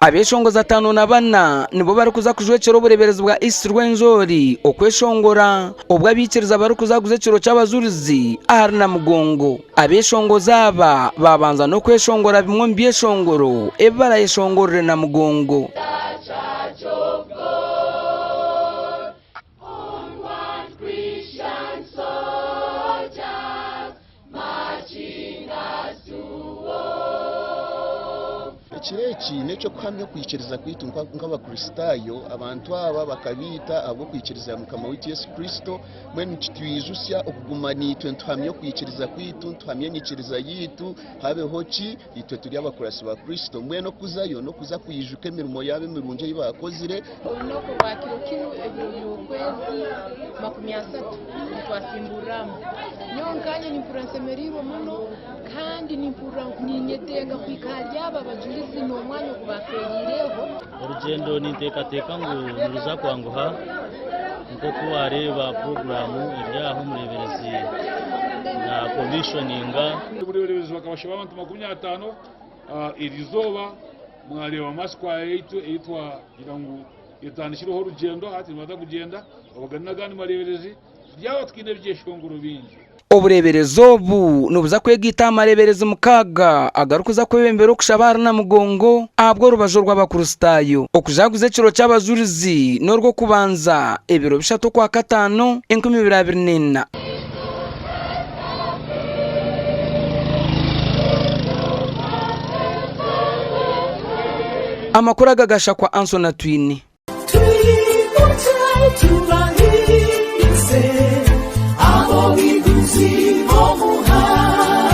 abeshongoza 5 na 4 nibo bari kuza kujwekera ubureberezi bwa East Rwenzori okweshongora obwa bikiriza bari kuza kuzekero cy'abazurizi ahari na Mugongo. Abeshongoza aba babanza no kweshongora bimwe mbyeshongoro ebara yeshongorere na Mugongo. Kireki neco kuhamya kwikiriza kwitu nk'abakristayo abantu aba bakabita abo kwikiriza mukama w'Yesu Yesu Kristo mwene kitwijusya okugumani itwe ntuhamye kwikiriza kwitu ntuhamye nyikiriza yitu habeho ki itwe turi abakurasi ba Kristo mwene kuzayo no kuza kwijuka emirimo yabe mirunje yibakozire no kubakiro kinu ebyo kwezi 30 twasimburamu nyonkanye ni Prince Meribo muno kandi ni pura ninyetenga kwikajya babajulizi no mwanya kubakerireho urugendo niteka ngo nuruza kwanguha nko kuwareba programu ibyaho mureberezi na commissioninga mureberezi bakabasha abantu 50 irizoba mwareba maskwa yetu eitwa irangu yatandishiraho urugendo hati baza kugenda abagana gani mareberezi byaba twine byeshongoro bingi. Obureberezo obu nubuza kwegita amareberezi mukaga agarukuza kwebembera okushabara na Mugongo abwo rubajo rw'abakristayo okujaguze kiro cy'abazurizi norwo kubanza ebiro bishatu kwa 5 2024. Amakuru agagasha kwa Ansona Twini. Oh, we do see, oh,